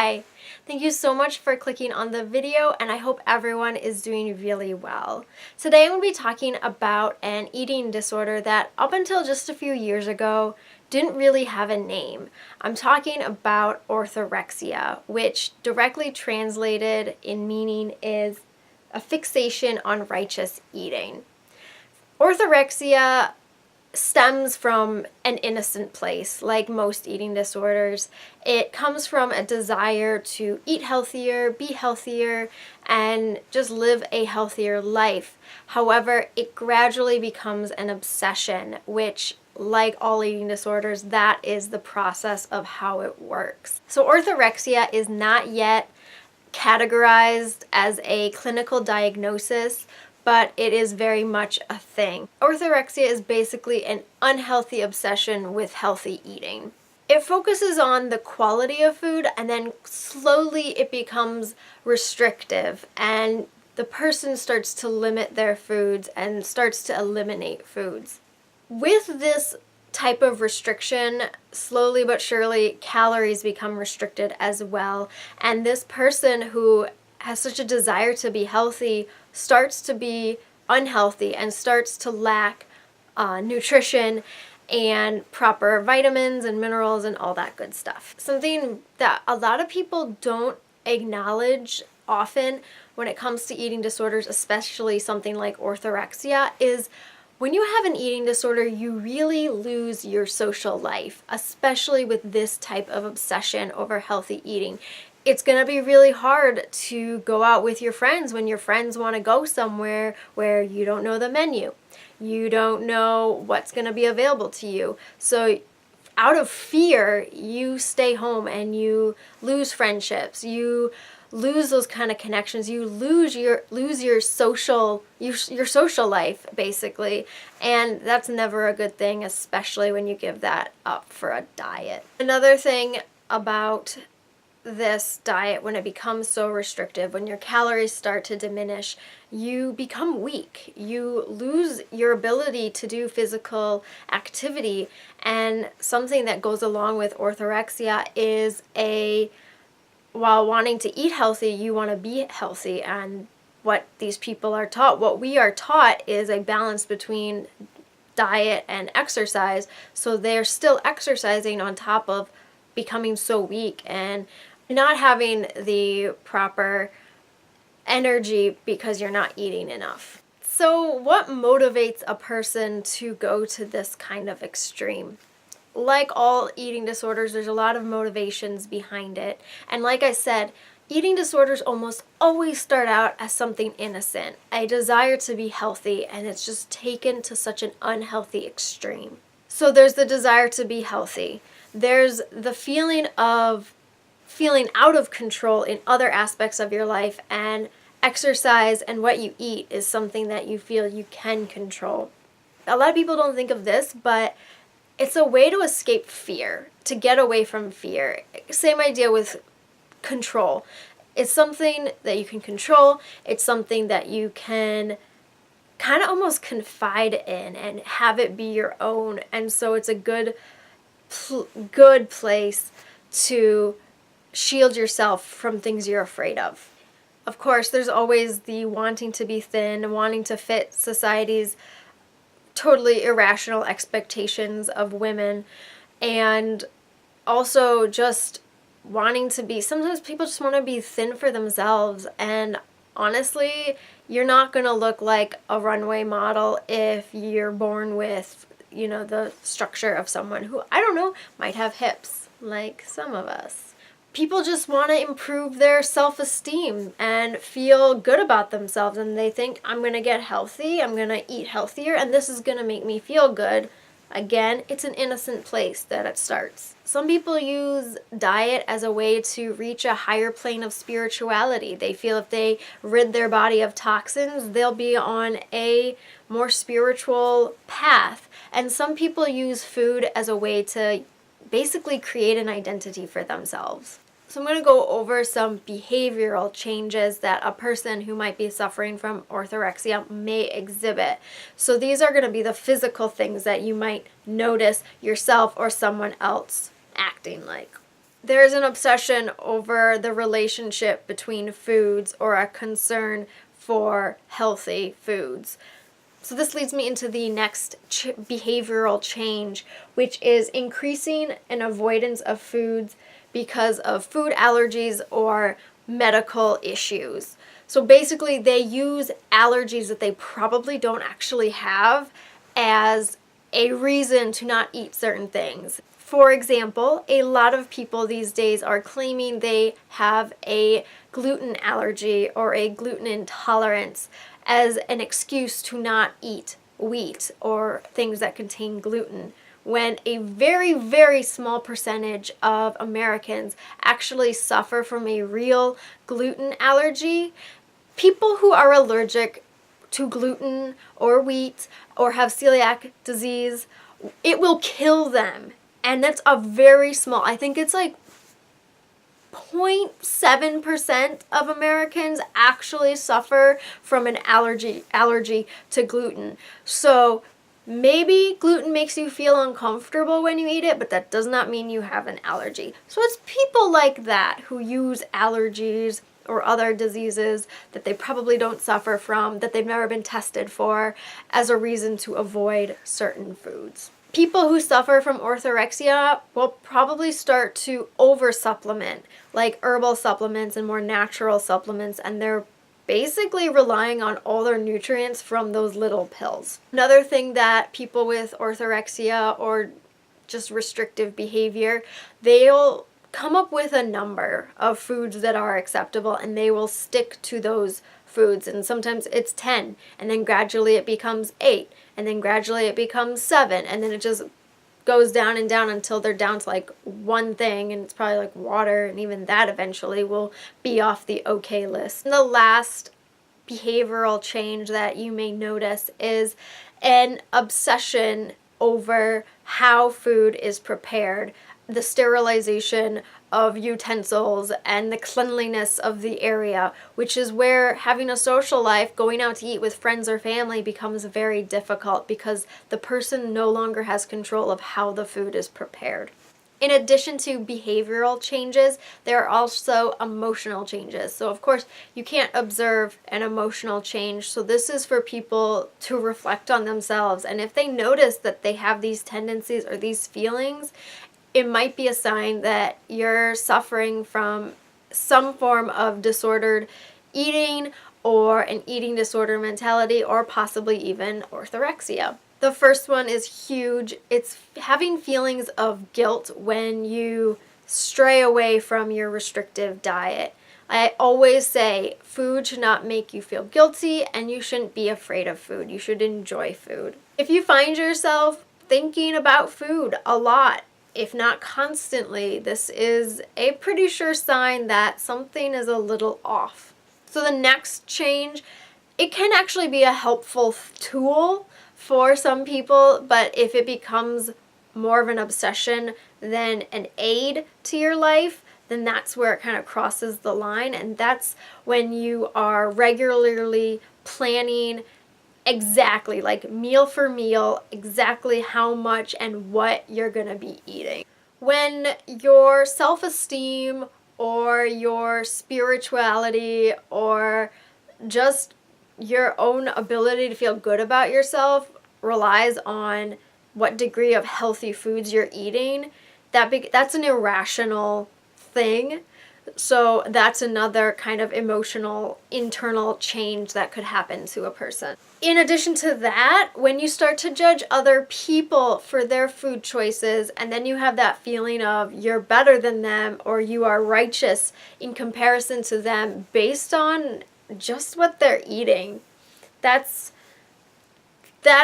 Hi! Thank you so much for clicking on the video, and I hope everyone is doing really well. Today I'm going to be talking about an eating disorder that up until just a few years ago didn't really have a name. I'm talking about orthorexia, which directly translated in meaning is a fixation on righteous eating. Orthorexia stems from an innocent place, like most eating disorders. It comes from a desire to eat healthier, be healthier, and just live a healthier life. However, it gradually becomes an obsession, which, like all eating disorders, that is the process of how it works. So orthorexia is not yet categorized as a clinical diagnosis, but it is very much a thing. Orthorexia is basically an unhealthy obsession with healthy eating. It focuses on the quality of food, and then slowly it becomes restrictive, and the person starts to limit their foods and starts to eliminate foods. With this type of restriction, slowly but surely calories become restricted as well, and this person who has such a desire to be healthy starts to be unhealthy and starts to lack nutrition and proper vitamins and minerals and all that good stuff. Something that a lot of people don't acknowledge often when it comes to eating disorders, especially something like orthorexia, is when you have an eating disorder, you really lose your social life, especially with this type of obsession over healthy eating. It's going to be really hard to go out with your friends when your friends want to go somewhere where you don't know the menu. You don't know what's going to be available to you. So out of fear, you stay home and you lose friendships. You lose those kind of connections. You lose your social life, basically. And that's never a good thing, especially when you give that up for a diet. Another thing about this diet, when it becomes so restrictive, when your calories start to diminish, you become weak. You lose your ability to do physical activity. And something that goes along with orthorexia is while wanting to eat healthy, you want to be healthy. And what these people are taught, what we are taught, is a balance between diet and exercise. So they're still exercising on top of becoming so weak and not having the proper energy because you're not eating enough. So what motivates a person to go to this kind of extreme? Like all eating disorders, there's a lot of motivations behind it. And like I said, eating disorders almost always start out as something innocent, a desire to be healthy, and it's just taken to such an unhealthy extreme. So there's the desire to be healthy. There's the feeling out of control in other aspects of your life, and exercise and what you eat is something that you feel you can control. A lot of people don't think of this, but it's a way to escape fear, to get away from fear. Same idea with control. It's something that you can control. It's something that you can kind of almost confide in and have it be your own. And so it's a good place to shield yourself from things you're afraid of. Of course, there's always the wanting to be thin, wanting to fit society's totally irrational expectations of women, and also just wanting to be, sometimes people just want to be thin for themselves, and honestly, you're not going to look like a runway model if you're born with, the structure of someone who, I don't know, might have hips, like some of us. People just want to improve their self-esteem and feel good about themselves, and they think, I'm going to get healthy, I'm going to eat healthier, and this is going to make me feel good. Again, it's an innocent place that it starts. Some people use diet as a way to reach a higher plane of spirituality. They feel if they rid their body of toxins, they'll be on a more spiritual path. And some people use food as a way to basically create an identity for themselves. So I'm going to go over some behavioral changes that a person who might be suffering from orthorexia may exhibit. So these are going to be the physical things that you might notice yourself or someone else acting like. there's an obsession over the relationship between foods or a concern for healthy foods. So this leads me into the next behavioral change, which is increasing an avoidance of foods because of food allergies or medical issues. So basically, they use allergies that they probably don't actually have as a reason to not eat certain things. For example, a lot of people these days are claiming they have a gluten allergy or a gluten intolerance as an excuse to not eat wheat or things that contain gluten, when a very, very small percentage of Americans actually suffer from a real gluten allergy. People who are allergic to gluten or wheat or have celiac disease, it will kill them. And that's a very small, I think it's like 0.7% of Americans actually suffer from an allergy to gluten. So maybe gluten makes you feel uncomfortable when you eat it, but that does not mean you have an allergy. So it's people like that who use allergies or other diseases that they probably don't suffer from, that they've never been tested for, as a reason to avoid certain foods. People who suffer from orthorexia will probably start to over-supplement, like herbal supplements and more natural supplements, and they're basically relying on all their nutrients from those little pills. Another thing that people with orthorexia or just restrictive behavior, they'll come up with a number of foods that are acceptable and they will stick to those foods, and sometimes it's 10, and then gradually it becomes 8, and then gradually it becomes 7, and then it just goes down and down until they're down to like one thing, and it's probably like water, and even that eventually will be off the okay list. And the last behavioral change that you may notice is an obsession over how food is prepared, the sterilization of utensils and the cleanliness of the area, which is where having a social life, going out to eat with friends or family, becomes very difficult because the person no longer has control of how the food is prepared. In addition to behavioral changes, there are also emotional changes. So of course, you can't observe an emotional change. So this is for people to reflect on themselves. And if they notice that they have these tendencies or these feelings, it might be a sign that you're suffering from some form of disordered eating or an eating disorder mentality, or possibly even orthorexia. The first one is huge. It's having feelings of guilt when you stray away from your restrictive diet. I always say food should not make you feel guilty, and you shouldn't be afraid of food. You should enjoy food. If you find yourself thinking about food a lot, if not constantly, this is a pretty sure sign that something is a little off. So the next change, it can actually be a helpful tool for some people, but if it becomes more of an obsession than an aid to your life, then that's where it kind of crosses the line, and that's when you are regularly planning exactly, like meal for meal, exactly how much and what you're gonna be eating. When your self-esteem or your spirituality or just your own ability to feel good about yourself relies on what degree of healthy foods you're eating, that's an irrational thing. So that's another kind of emotional internal change that could happen to a person. In addition to that, when you start to judge other people for their food choices, and then you have that feeling of you're better than them or you are righteous in comparison to them based on just what they're eating, that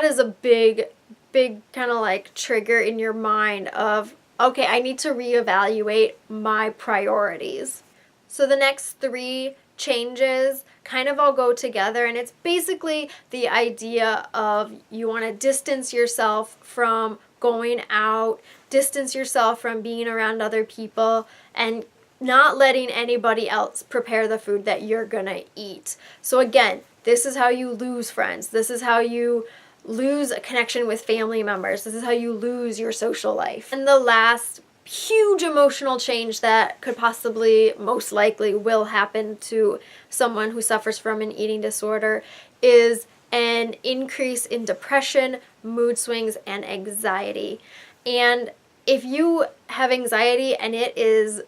is a big kind of like trigger in your mind of, okay, I need to reevaluate my priorities. So the next 3 changes kind of all go together, and it's basically the idea of you want to distance yourself from going out, distance yourself from being around other people, and not letting anybody else prepare the food that you're gonna eat. So again, this is how you lose friends. This is how you lose a connection with family members. This is how you lose your social life. And the last huge emotional change that could possibly, most likely, will happen to someone who suffers from an eating disorder is an increase in depression, mood swings, and anxiety. And if you have anxiety and it is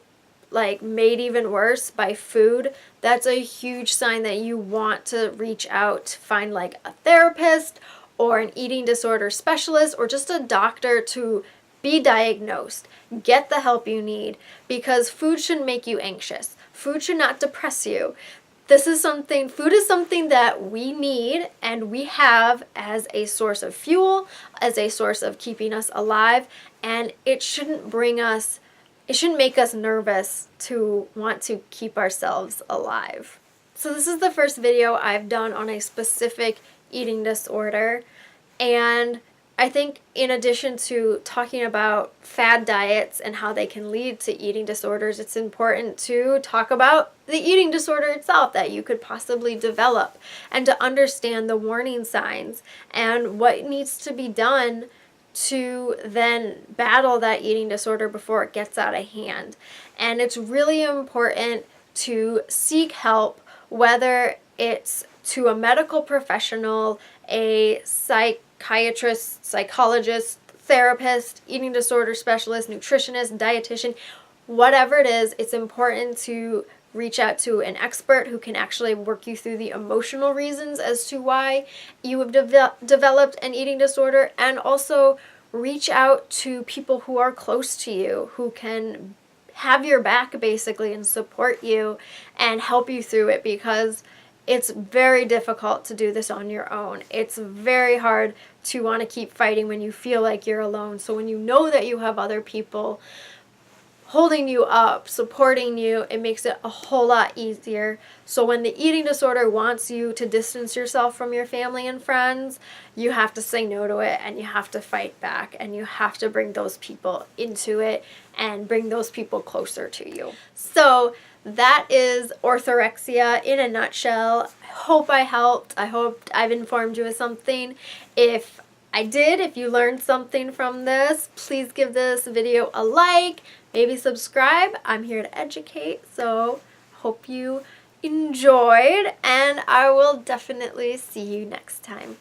like made even worse by food, that's a huge sign that you want to reach out to find like a therapist or an eating disorder specialist or just a doctor to be diagnosed. Get the help you need, because food shouldn't make you anxious. Food should not depress you. Food is something that we need and we have as a source of fuel, as a source of keeping us alive, and it shouldn't make us nervous to want to keep ourselves alive. So this is the first video I've done on a specific eating disorder, and I think in addition to talking about fad diets and how they can lead to eating disorders, it's important to talk about the eating disorder itself that you could possibly develop, and to understand the warning signs and what needs to be done to then battle that eating disorder before it gets out of hand. And it's really important to seek help, whether it's to a medical professional, a psychiatrist, psychologist, therapist, eating disorder specialist, nutritionist, dietitian, whatever it is. It's important to reach out to an expert who can actually work you through the emotional reasons as to why you have developed an eating disorder, and also reach out to people who are close to you, who can have your back basically and support you and help you through it, because it's very difficult to do this on your own. It's very hard to want to keep fighting when you feel like you're alone. So when you know that you have other people holding you up, supporting you, it makes it a whole lot easier. So when the eating disorder wants you to distance yourself from your family and friends, you have to say no to it, and you have to fight back, and you have to bring those people into it and bring those people closer to you. So that is orthorexia in a nutshell. I hope I helped. I hope I've informed you of something. If you learned something from this, please give this video a like, maybe subscribe. I'm here to educate, so hope you enjoyed, and I will definitely see you next time.